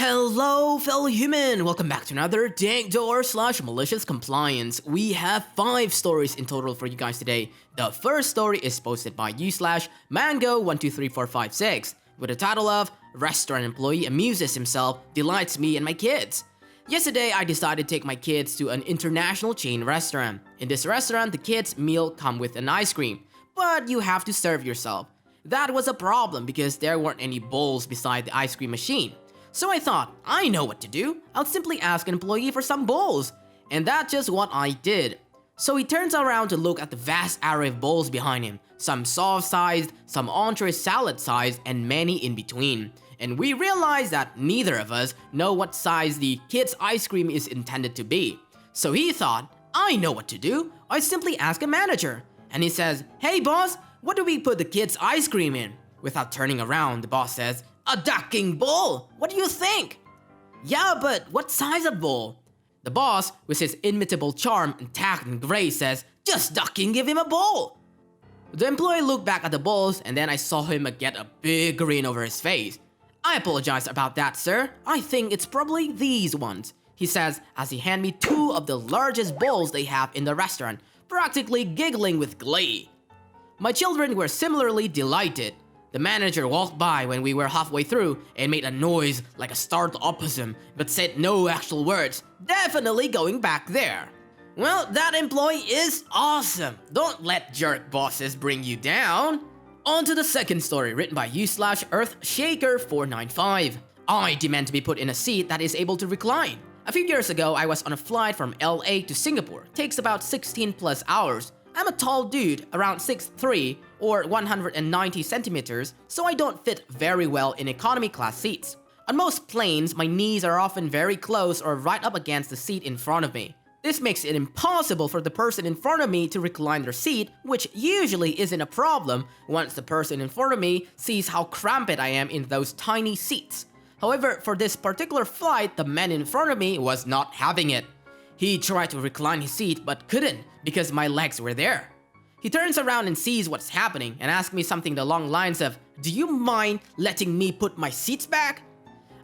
Hello, fellow human! Welcome back to another Dank Doggo slash malicious compliance. We have 5 stories in total for you guys today. The first story is posted by /mango 123456 with the title of Restaurant Employee Amuses Himself, Delights Me and My Kids. Yesterday, I decided to take my kids to an international chain restaurant. In this restaurant, the kids' meal come with an ice cream, but you have to serve yourself. That was a problem because there weren't any bowls beside the ice cream machine. So I thought, I know what to do. I'll simply ask an employee for some bowls. And that's just what I did. So he turns around to look at the vast array of bowls behind him. Some soft-sized, some entree salad-sized, and many in between. And we realized that neither of us know what size the kid's ice cream is intended to be. So he thought, I know what to do. I simply ask a manager. And he says, hey boss, what do we put the kid's ice cream in? Without turning around, the boss says, a ducking bowl! What do you think? Yeah, but what size of bowl? The boss, with his inimitable charm and tact and grace, says, just ducking, give him a bowl! The employee looked back at the bowls and then I saw him get a big grin over his face. I apologize about that, sir. I think it's probably these ones, he says as he hands me 2 of the largest bowls they have in the restaurant, practically giggling with glee. My children were similarly delighted. The manager walked by when we were halfway through and made a noise like a startled opossum, but said no actual words, definitely going back there. Well, that employee is awesome. Don't let jerk bosses bring you down. On to the second story, written by /EarthShaker495. I demand to be put in a seat that is able to recline. A few years ago, I was on a flight from LA to Singapore. Takes about 16 plus hours. I'm a tall dude, around 6'3", or 190 centimeters, so I don't fit very well in economy class seats. On most planes, my knees are often very close or right up against the seat in front of me. This makes it impossible for the person in front of me to recline their seat, which usually isn't a problem once the person in front of me sees how cramped I am in those tiny seats. However, for this particular flight, the man in front of me was not having it. He tried to recline his seat but couldn't because my legs were there. He turns around and sees what's happening and asks me something along the lines of, do you mind letting me put my seats back?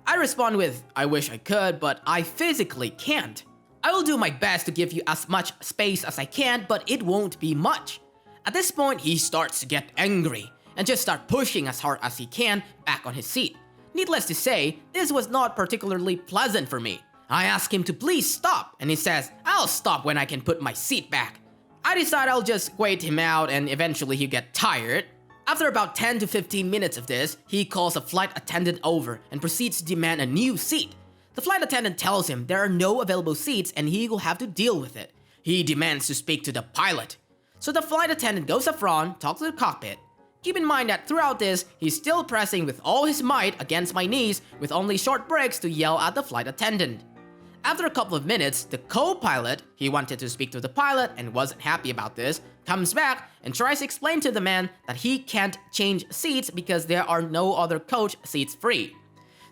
I respond with, I wish I could, but I physically can't. I will do my best to give you as much space as I can, but it won't be much. At this point, he starts to get angry and just start pushing as hard as he can back on his seat. Needless to say, this was not particularly pleasant for me. I ask him to please stop, and he says, I'll stop when I can put my seat back. I decide I'll just wait him out and eventually he'll get tired. After about 10 to 15 minutes of this, he calls a flight attendant over and proceeds to demand a new seat. The flight attendant tells him there are no available seats and he will have to deal with it. He demands to speak to the pilot. So the flight attendant goes up front, talks to the cockpit. Keep in mind that throughout this, he's still pressing with all his might against my knees with only short breaks to yell at the flight attendant. After a couple of minutes, the co-pilot, he wanted to speak to the pilot and wasn't happy about this, comes back and tries to explain to the man that he can't change seats because there are no other coach seats free.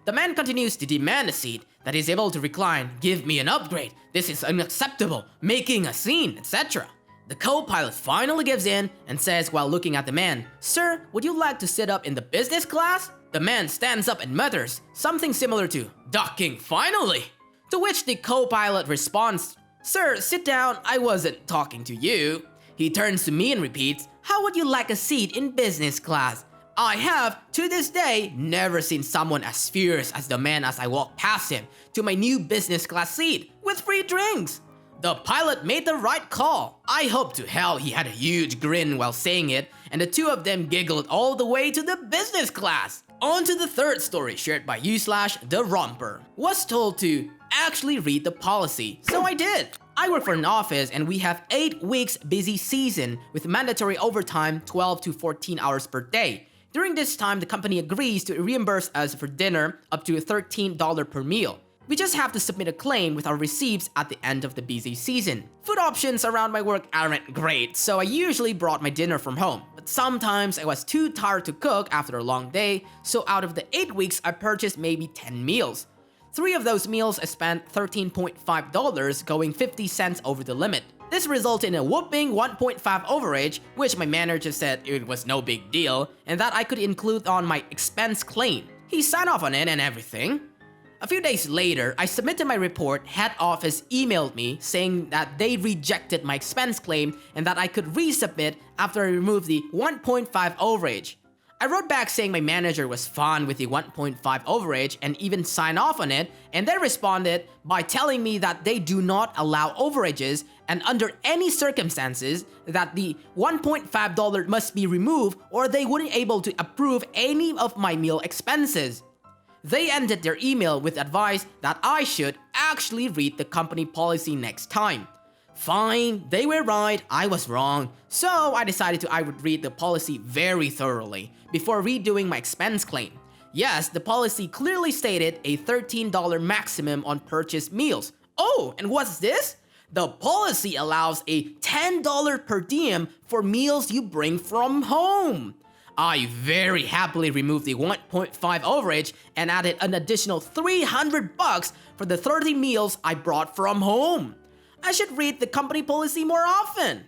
The man continues to demand a seat that is able to recline, give me an upgrade, this is unacceptable, making a scene, etc. The co-pilot finally gives in and says while looking at the man, Sir, would you like to sit up in the business class? The man stands up and mutters something similar to, ducking finally! To which the co-pilot responds, Sir, sit down, I wasn't talking to you. He turns to me and repeats, how would you like a seat in business class? I have, to this day, never seen someone as fierce as the man as I walk past him to my new business class seat with free drinks. The pilot made the right call. I hope to hell he had a huge grin while saying it, and the two of them giggled all the way to the business class. On to the third story shared by /The Romper. Was told to actually read the policy, so I did. I work for an office and we have 8 weeks busy season with mandatory overtime 12 to 14 hours per day. During this time, the company agrees to reimburse us for dinner up to $13 per meal. We just have to submit a claim with our receipts at the end of the busy season. Food options around my work aren't great, so I usually brought my dinner from home. But sometimes I was too tired to cook after a long day, so out of the 8 weeks, I purchased maybe 10 meals. 3 of those meals I spent $13.5, going 50 cents over the limit. This resulted in a whopping 1.5 overage, which my manager said it was no big deal, and that I could include on my expense claim. He signed off on it and everything. A few days later, I submitted my report. Head office emailed me saying that they rejected my expense claim and that I could resubmit after I removed the 1.5 overage. I wrote back saying my manager was fine with the 1.5 overage and even signed off on it, and they responded by telling me that they do not allow overages and under any circumstances that the $1.5 must be removed or they wouldn't able to approve any of my meal expenses. They ended their email with advice that I should actually read the company policy next time. Fine, they were right, I was wrong. So I decided I would read the policy very thoroughly before redoing my expense claim. Yes, the policy clearly stated a $13 maximum on purchased meals. Oh, and what's this? The policy allows a $10 per diem for meals you bring from home. I very happily removed the 1.5 overage and added an additional $300 for the 30 meals I brought from home. I should read the company policy more often.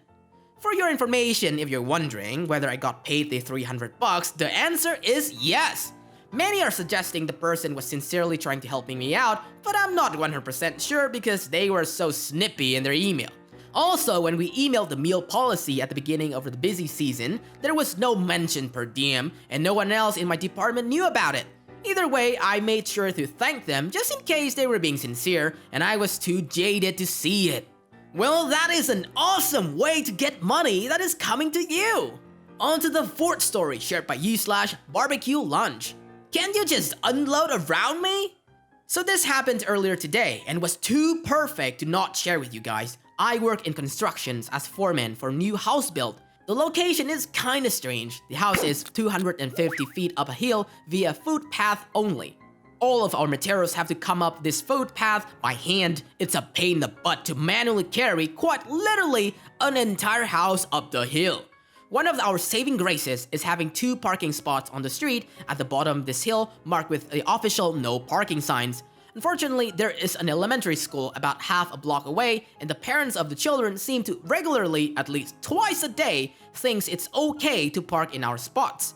For your information, if you're wondering whether I got paid the $300, the answer is yes. Many are suggesting the person was sincerely trying to help me out, but I'm not 100% sure because they were so snippy in their email. Also, when we emailed the meal policy at the beginning of the busy season, there was no mention per diem and no one else in my department knew about it. Either way, I made sure to thank them just in case they were being sincere and I was too jaded to see it. Well, that is an awesome way to get money that is coming to you! On to the fourth story shared by wSlash barbecue lunch. Can't you just unload around me? So this happened earlier today and was too perfect to not share with you guys. I work in constructions as foreman for new house build. The location is kinda strange. The house is 250 feet up a hill via footpath only. All of our materials have to come up this footpath by hand. It's a pain in the butt to manually carry, quite literally, an entire house up the hill. One of our saving graces is having 2 parking spots on the street at the bottom of this hill marked with the official no parking signs. Unfortunately, there is an elementary school about half a block away and the parents of the children seem to regularly, at least twice a day, thinks it's okay to park in our spots.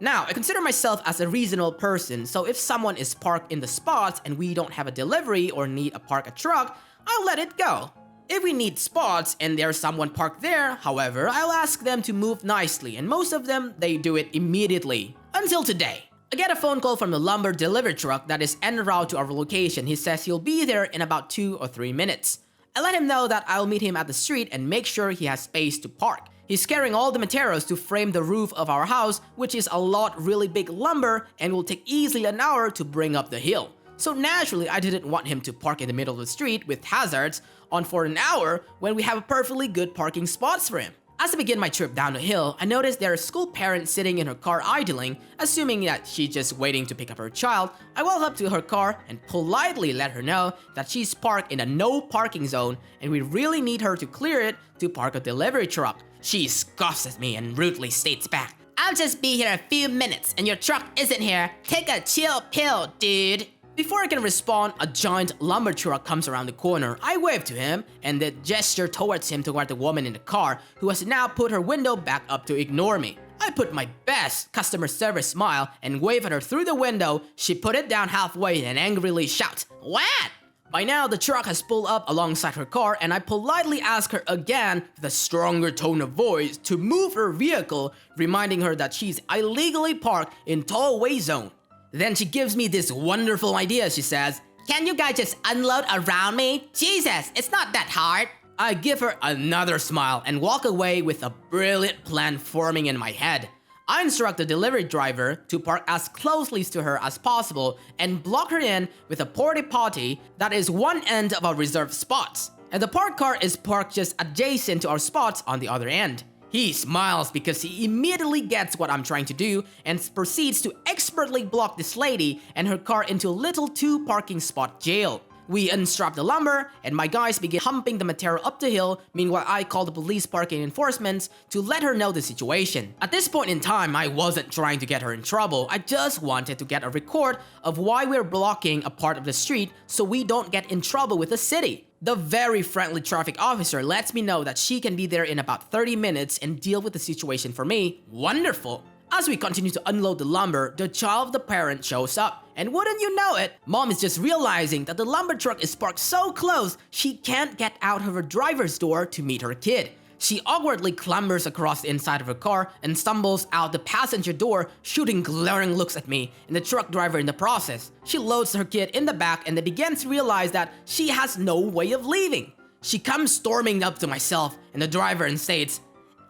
Now, I consider myself as a reasonable person, so if someone is parked in the spots and we don't have a delivery or need to park a truck, I'll let it go. If we need spots and there's someone parked there, however, I'll ask them to move nicely and most of them, they do it immediately. Until today. I get a phone call from the lumber delivery truck that is en route to our location. He says he'll be there in about 2 or 3 minutes. I let him know that I'll meet him at the street and make sure he has space to park. He's carrying all the materials to frame the roof of our house, which is a lot really big lumber and will take easily an hour to bring up the hill. So naturally, I didn't want him to park in the middle of the street with hazards on for an hour when we have a perfectly good parking spots for him. As I begin my trip down the hill, I noticed there are school parents sitting in her car idling, assuming that she's just waiting to pick up her child. I walk up to her car and politely let her know that she's parked in a no parking zone and we really need her to clear it to park a delivery truck. She scoffs at me and rudely states back, "I'll just be here a few minutes and your truck isn't here. Take a chill pill, dude." Before I can respond, a giant lumber truck comes around the corner. I wave to him and then gesture towards him toward the woman in the car who has now put her window back up to ignore me. I put my best customer service smile and wave at her through the window. She put it down halfway and angrily shouts, "What?" By now, the truck has pulled up alongside her car and I politely ask her again with a stronger tone of voice to move her vehicle, reminding her that she's illegally parked in tollway zone. Then she gives me this wonderful idea. She says, "Can you guys just unload around me? Jesus, it's not that hard." I give her another smile and walk away with a brilliant plan forming in my head. I instruct the delivery driver to park as closely to her as possible and block her in with a porta potty that is one end of our reserved spots. And the parked car is parked just adjacent to our spots on the other end. He smiles because he immediately gets what I'm trying to do and proceeds to expertly block this lady and her car into a little 2 parking spot jail. We unstrap the lumber and my guys begin humping the material up the hill. Meanwhile, I call the police parking enforcement to let her know the situation. At this point in time, I wasn't trying to get her in trouble. I just wanted to get a record of why we're blocking a part of the street so we don't get in trouble with the city. The very friendly traffic officer lets me know that she can be there in about 30 minutes and deal with the situation for me. Wonderful! As we continue to unload the lumber, the child of the parent shows up. And wouldn't you know it, mom is just realizing that the lumber truck is parked so close she can't get out of her driver's door to meet her kid. She awkwardly clambers across the inside of her car and stumbles out the passenger door, shooting glaring looks at me and the truck driver in the process. She loads her kid in the back and then begins to realize that she has no way of leaving. She comes storming up to myself and the driver and states,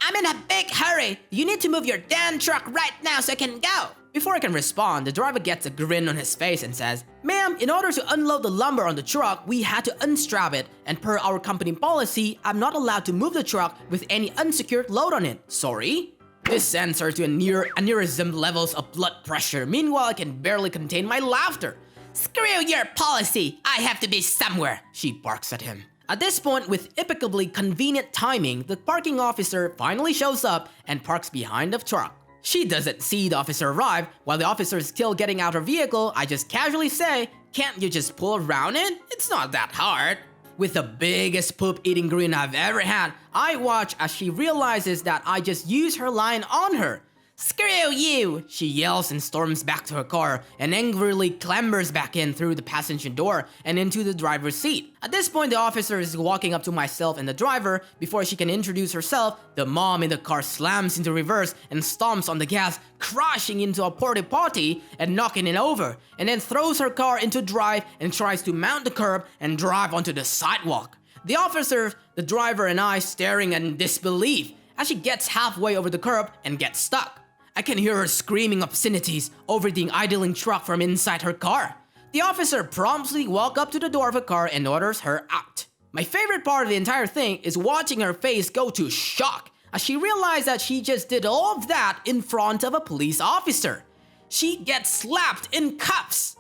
"I'm in a big hurry. You need to move your damn truck right now so I can go." Before I can respond, the driver gets a grin on his face and says, "Ma'am, in order to unload the lumber on the truck, we had to unstrap it, and per our company policy, I'm not allowed to move the truck with any unsecured load on it. Sorry?" This sends her to aneurysm levels of blood pressure. Meanwhile, I can barely contain my laughter. "Screw your policy! I have to be somewhere!" she barks at him. At this point, with impeccably convenient timing, the parking officer finally shows up and parks behind the truck. She doesn't see the officer arrive. While the officer is still getting out her vehicle, I just casually say, "Can't you just pull around it? It's not that hard." With the biggest poop-eating grin I've ever had, I watch as she realizes that I just used her line on her. "Screw you!" she yells and storms back to her car and angrily clambers back in through the passenger door and into the driver's seat. At this point, the officer is walking up to myself and the driver. Before she can introduce herself, the mom in the car slams into reverse and stomps on the gas, crashing into a porta potty and knocking it over, and then throws her car into drive and tries to mount the curb and drive onto the sidewalk. The officer, the driver, and I staring in disbelief as she gets halfway over the curb and gets stuck. I can hear her screaming obscenities over the idling truck from inside her car. The officer promptly walks up to the door of her car and orders her out. My favorite part of the entire thing is watching her face go to shock as she realized that she just did all of that in front of a police officer. She gets slapped in cuffs.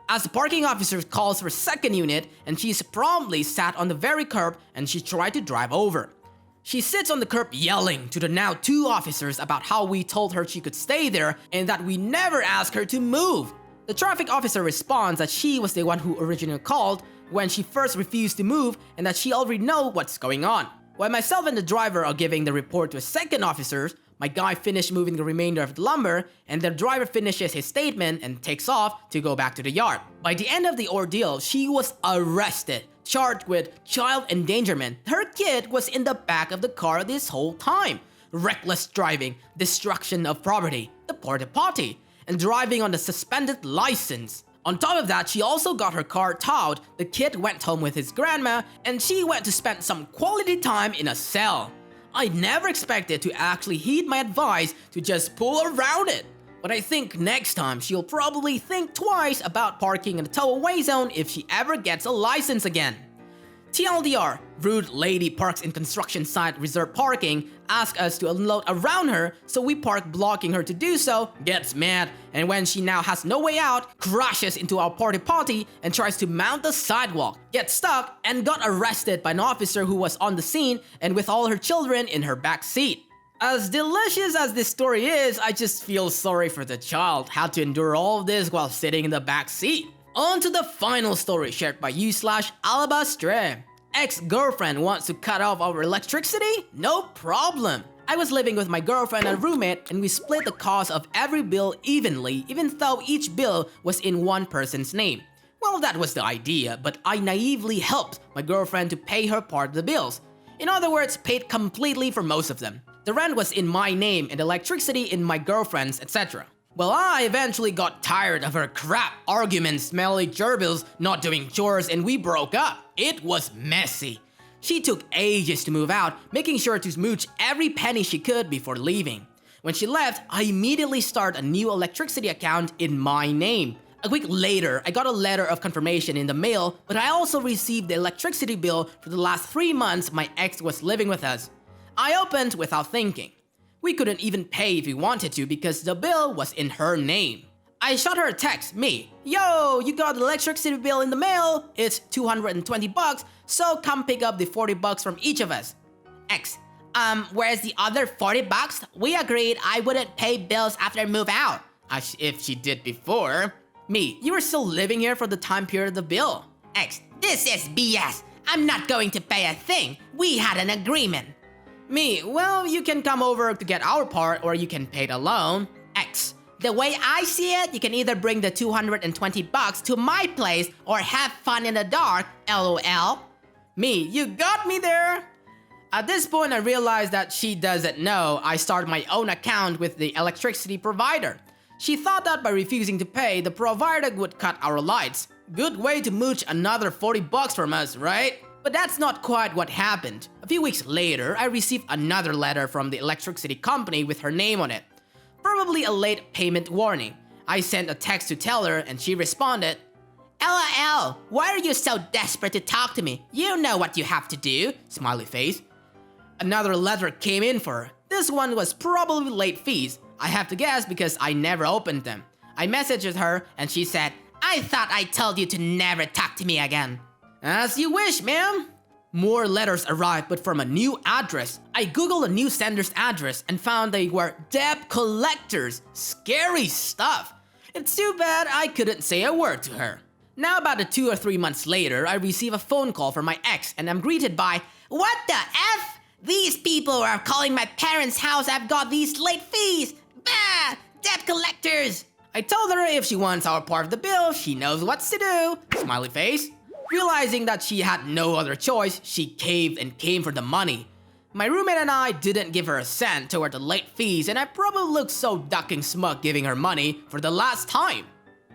As the parking officer calls for second unit and she's promptly sat on the very curb and she tried to drive over. She sits on the curb yelling to the now two officers about how we told her she could stay there and that we never asked her to move. The traffic officer responds that she was the one who originally called when she first refused to move and that she already knows what's going on. While myself and the driver are giving the report to a second officer, my guy finished moving the remainder of the lumber and the driver finishes his statement and takes off to go back to the yard. By the end of the ordeal, she was arrested, charged with child endangerment. Her kid was in the back of the car this whole time. Reckless driving, destruction of property, the porta potty, and driving on the suspended license. On top of that, she also got her car towed, the kid went home with his grandma, and she went to spend some quality time in a cell. I never expected to actually heed my advice to just pull around it. But I think next time she'll probably think twice about parking in the tow-away zone if she ever gets a license again. TLDR, rude lady parks in construction site reserved parking, asks us to unload around her, so we park blocking her to do so, gets mad, and when she now has no way out, crashes into our porta potty and tries to mount the sidewalk, gets stuck, and got arrested by an officer who was on the scene and with all her children in her back seat. As delicious as this story is, I just feel sorry for the child, had to endure all of this while sitting in the back seat. On to the final story shared by woof/Alabastre. Ex-girlfriend wants to cut off our electricity? No problem. I was living with my girlfriend and roommate and we split the cost of every bill evenly, even though each bill was in one person's name. Well, that was the idea, but I naively helped my girlfriend to pay her part of the bills. In other words, paid completely for most of them. The rent was in my name and electricity in my girlfriend's, etc. Well, I eventually got tired of her crap, arguments, smelly gerbils, not doing chores, and we broke up. It was messy. She took ages to move out, making sure to smooch every penny she could before leaving. When she left, I immediately started a new electricity account in my name. A week later, I got a letter of confirmation in the mail, but I also received the electricity bill for the last 3 months my ex was living with us. I opened without thinking. We couldn't even pay if we wanted to because the bill was in her name. I shot her a text, me, "Yo, you got the electricity bill in the mail. It's $220, so come pick up the $40 from each of us." X, where's the other $40? We agreed I wouldn't pay bills after I move out. As if she did before. Me, you were still living here for the time period of the bill. X, this is BS. I'm not going to pay a thing. We had an agreement. Me, well, you can come over to get our part or you can pay it alone. X. The way I see it, you can either bring the $220 to my place or have fun in the dark, LOL. Me, you got me there. At this point, I realized that she doesn't know I started my own account with the electricity provider. She thought that by refusing to pay, the provider would cut our lights. Good way to mooch another $40 from us, right? But that's not quite what happened. A few weeks later, I received another letter from the electricity company with her name on it. Probably a late payment warning. I sent a text to tell her and she responded, LOL, why are you so desperate to talk to me? You know what you have to do, smiley face. Another letter came in for her. This one was probably late fees. I have to guess because I never opened them. I messaged her and she said, I thought I told you to never talk to me again. As you wish, ma'am. More letters arrived, but from a new address. I googled a new sender's address and found they were debt collectors. Scary stuff. It's too bad I couldn't say a word to her. Now about 2 or 3 months later, I receive a phone call from my ex and I'm greeted by, what the F? These people are calling my parents' house. I've got these late fees. Bah! Debt collectors. I told her if she wants our part of the bill, she knows what to do. Smiley face. Realizing that she had no other choice, she caved and came for the money. My roommate and I didn't give her a cent toward the late fees and I probably looked so ducking smug giving her money for the last time.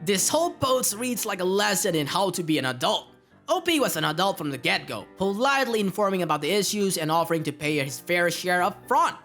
This whole post reads like a lesson in how to be an adult. OP was an adult from the get-go, politely informing about the issues and offering to pay his fair share up front.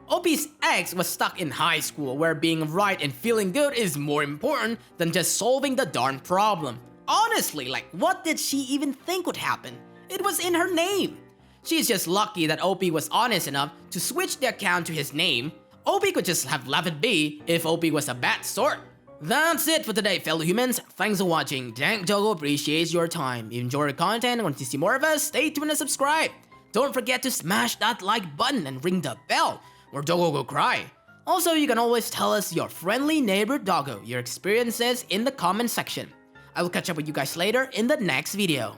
OP's ex was stuck in high school where being right and feeling good is more important than just solving the darn problem. Honestly, like, what did she even think would happen? It was in her name. She's just lucky that OP was honest enough to switch the account to his name. OP could just have left it be if OP was a bad sort. That's it for today, fellow humans. Thanks for watching. Dank Doggo appreciates your time. If you enjoy our content and want to see more of us, stay tuned and subscribe. Don't forget to smash that like button and ring the bell, or Doggo will cry. Also, you can always tell us your friendly neighbor Doggo, your experiences in the comment section. I will catch up with you guys later in the next video.